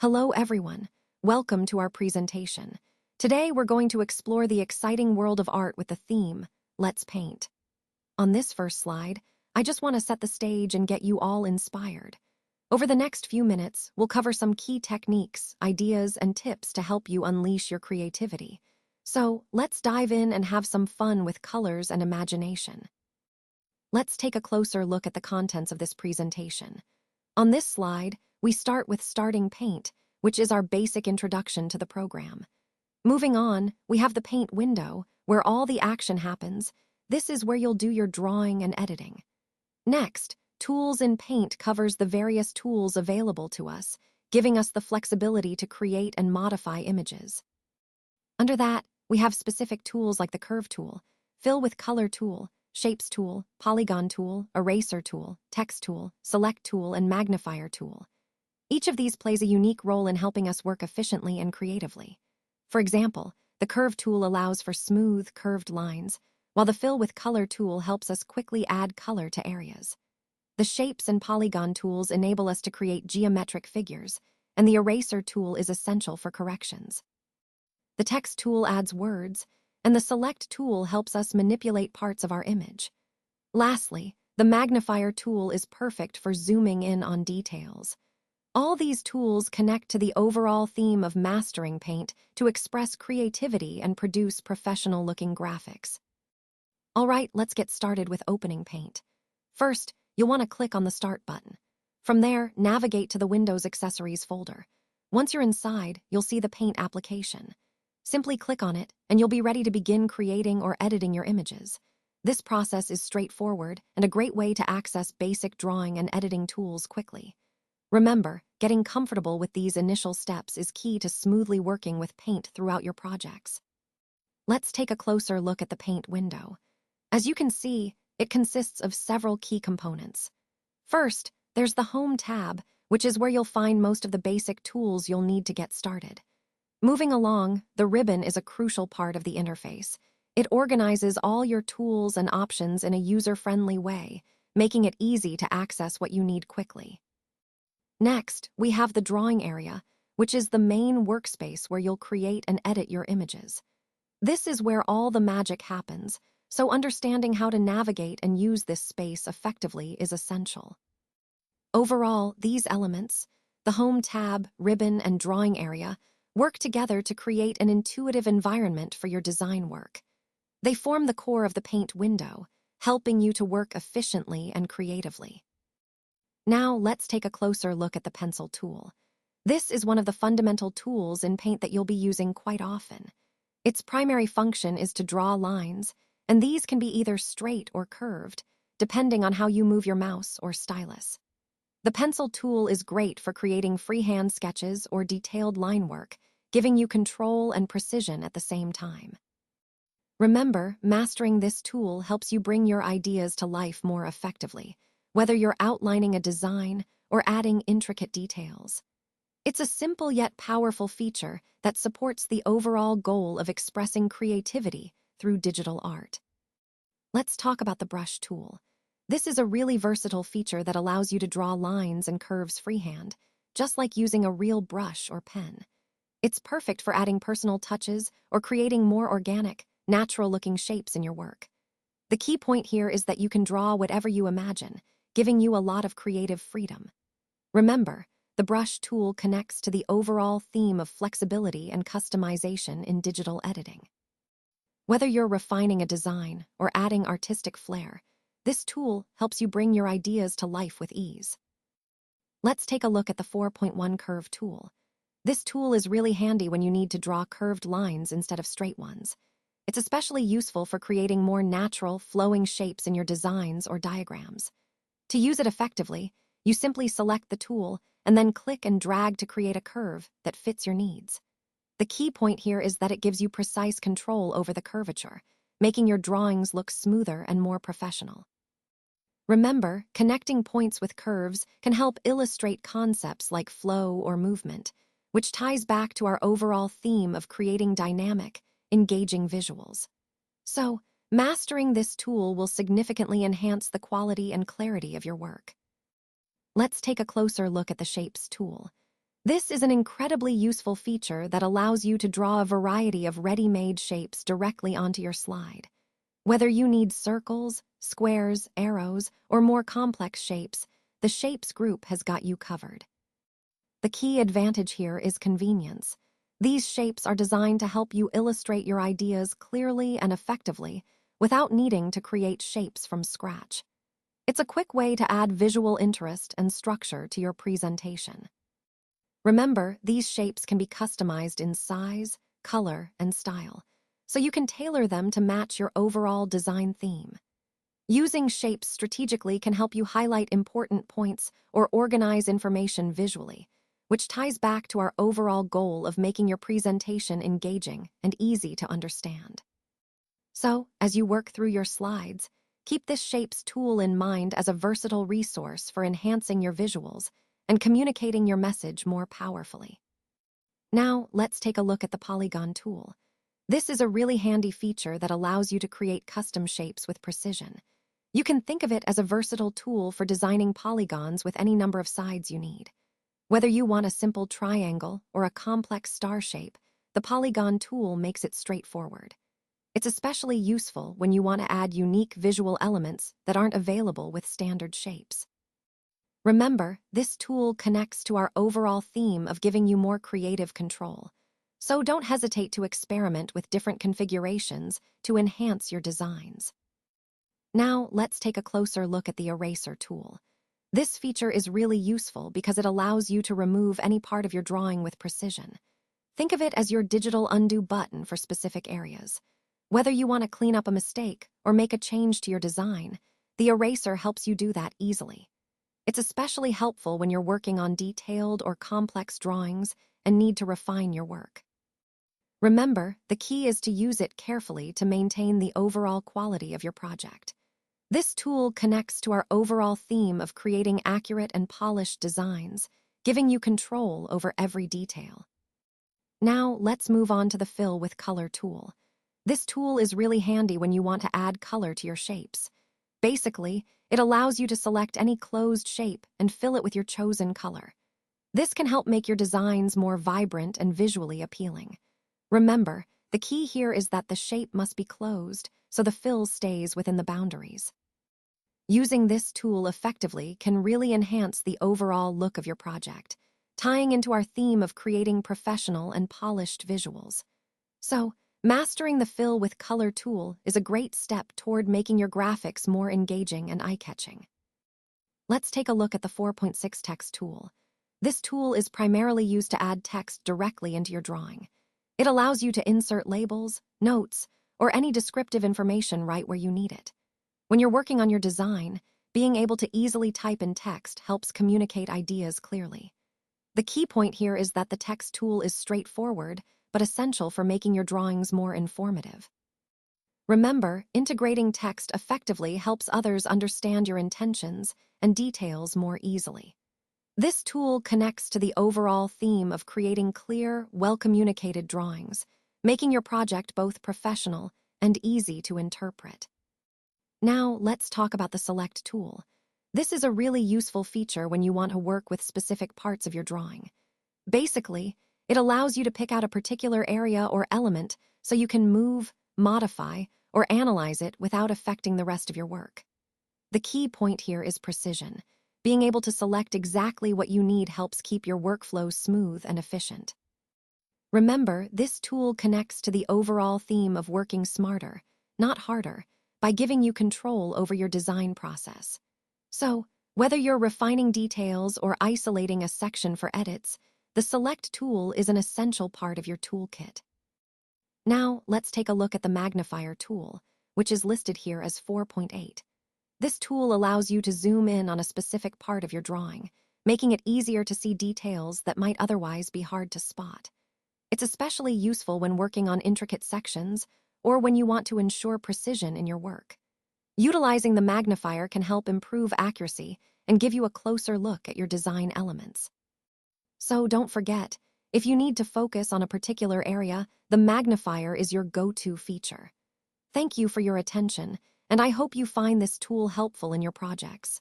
Hello everyone, welcome to our presentation. Today we're going to explore the exciting world of art with the theme, Let's Paint. On this first slide, I just want to set the stage and get you all inspired. Over the next few minutes, we'll cover some key techniques, ideas, and tips to help you unleash your creativity. So let's dive in and have some fun with colors and imagination. Let's take a closer look at the contents of this presentation. On this slide, we start with starting paint, which is our basic introduction to the program. Moving on, we have the paint window, where all the action happens. This is where you'll do your drawing and editing. Next, Tools in Paint covers the various tools available to us, giving us the flexibility to create and modify images. Under that, we have specific tools like the Curve tool, Fill with Color tool, Shapes tool, Polygon tool, Eraser tool, Text tool, Select tool, and Magnifier tool. Each of these plays a unique role in helping us work efficiently and creatively. For example, the Curve tool allows for smooth, curved lines, while the Fill with Color tool helps us quickly add color to areas. The Shapes and Polygon tools enable us to create geometric figures, and the Eraser tool is essential for corrections. The Text tool adds words, and the Select tool helps us manipulate parts of our image. Lastly, the Magnifier tool is perfect for zooming in on details. All these tools connect to the overall theme of mastering paint to express creativity and produce professional-looking graphics. All right, let's get started with opening Paint. First, you'll want to click on the Start button. From there, navigate to the Windows Accessories folder. Once you're inside, you'll see the Paint application. Simply click on it, and you'll be ready to begin creating or editing your images. This process is straightforward and a great way to access basic drawing and editing tools quickly. Remember, getting comfortable with these initial steps is key to smoothly working with paint throughout your projects. Let's take a closer look at the Paint window. As you can see, it consists of several key components. First, there's the Home tab, which is where you'll find most of the basic tools you'll need to get started. Moving along, the ribbon is a crucial part of the interface. It organizes all your tools and options in a user-friendly way, making it easy to access what you need quickly. Next, we have the Drawing area, which is the main workspace where you'll create and edit your images. This is where all the magic happens, so understanding how to navigate and use this space effectively is essential. Overall, these elements, the Home tab, ribbon, and Drawing area, work together to create an intuitive environment for your design work. They form the core of the Paint window, helping you to work efficiently and creatively. Now, let's take a closer look at the Pencil tool. This is one of the fundamental tools in Paint that you'll be using quite often. Its primary function is to draw lines, and these can be either straight or curved, depending on how you move your mouse or stylus. The Pencil tool is great for creating freehand sketches or detailed line work, giving you control and precision at the same time. Remember, mastering this tool helps you bring your ideas to life more effectively, whether you're outlining a design or adding intricate details. It's a simple yet powerful feature that supports the overall goal of expressing creativity through digital art. Let's talk about the Brush tool. This is a really versatile feature that allows you to draw lines and curves freehand, just like using a real brush or pen. It's perfect for adding personal touches or creating more organic, natural-looking shapes in your work. The key point here is that you can draw whatever you imagine, giving you a lot of creative freedom. Remember, the Brush tool connects to the overall theme of flexibility and customization in digital editing. Whether you're refining a design or adding artistic flair, this tool helps you bring your ideas to life with ease. Let's take a look at the 4.1 Curve tool. This tool is really handy when you need to draw curved lines instead of straight ones. It's especially useful for creating more natural, flowing shapes in your designs or diagrams. To use it effectively, you simply select the tool and then click and drag to create a curve that fits your needs. The key point here is that it gives you precise control over the curvature, making your drawings look smoother and more professional. Remember, connecting points with curves can help illustrate concepts like flow or movement, which ties back to our overall theme of creating dynamic, engaging visuals. So, mastering this tool will significantly enhance the quality and clarity of your work. Let's take a closer look at the Shapes tool. This is an incredibly useful feature that allows you to draw a variety of ready-made shapes directly onto your slide. Whether you need circles, squares, arrows, or more complex shapes, the Shapes group has got you covered. The key advantage here is convenience. These shapes are designed to help you illustrate your ideas clearly and effectively without needing to create shapes from scratch. It's a quick way to add visual interest and structure to your presentation. Remember, these shapes can be customized in size, color, and style, so you can tailor them to match your overall design theme. Using shapes strategically can help you highlight important points or organize information visually, which ties back to our overall goal of making your presentation engaging and easy to understand. So, as you work through your slides, keep this Shapes tool in mind as a versatile resource for enhancing your visuals and communicating your message more powerfully. Now, let's take a look at the Polygon tool. This is a really handy feature that allows you to create custom shapes with precision. You can think of it as a versatile tool for designing polygons with any number of sides you need. Whether you want a simple triangle or a complex star shape, the Polygon tool makes it straightforward. It's especially useful when you want to add unique visual elements that aren't available with standard shapes. Remember, this tool connects to our overall theme of giving you more creative control. So don't hesitate to experiment with different configurations to enhance your designs. Now, let's take a closer look at the eraser tool. This feature is really useful because it allows you to remove any part of your drawing with precision. Think of it as your digital undo button for specific areas. Whether you want to clean up a mistake or make a change to your design, the eraser helps you do that easily. It's especially helpful when you're working on detailed or complex drawings and need to refine your work. Remember, the key is to use it carefully to maintain the overall quality of your project. This tool connects to our overall theme of creating accurate and polished designs, giving you control over every detail. Now, let's move on to the Fill with Color tool. This tool is really handy when you want to add color to your shapes. Basically, it allows you to select any closed shape and fill it with your chosen color. This can help make your designs more vibrant and visually appealing. Remember, the key here is that the shape must be closed, so the fill stays within the boundaries. Using this tool effectively can really enhance the overall look of your project, tying into our theme of creating professional and polished visuals. So, mastering the Fill with Color tool is a great step toward making your graphics more engaging and eye-catching. Let's take a look at the 4.6 text tool. This tool is primarily used to add text directly into your drawing. It allows you to insert labels, notes, or any descriptive information right where you need it. When you're working on your design, being able to easily type in text helps communicate ideas clearly. The key point here is that the text tool is straightforward, but essential for making your drawings more informative. Remember, integrating text effectively helps others understand your intentions and details more easily. This tool connects to the overall theme of creating clear, well-communicated drawings, making your project both professional and easy to interpret. Now, let's talk about the Select tool. This is a really useful feature when you want to work with specific parts of your drawing. Basically, it allows you to pick out a particular area or element so you can move, modify, or analyze it without affecting the rest of your work. The key point here is precision. Being able to select exactly what you need helps keep your workflow smooth and efficient. Remember, this tool connects to the overall theme of working smarter, not harder, by giving you control over your design process. So, whether you're refining details or isolating a section for edits, the Select tool is an essential part of your toolkit. Now, let's take a look at the Magnifier tool, which is listed here as 4.8. This tool allows you to zoom in on a specific part of your drawing, making it easier to see details that might otherwise be hard to spot. It's especially useful when working on intricate sections or when you want to ensure precision in your work. Utilizing the magnifier can help improve accuracy and give you a closer look at your design elements. So don't forget, if you need to focus on a particular area, the magnifier is your go-to feature. Thank you for your attention, and I hope you find this tool helpful in your projects.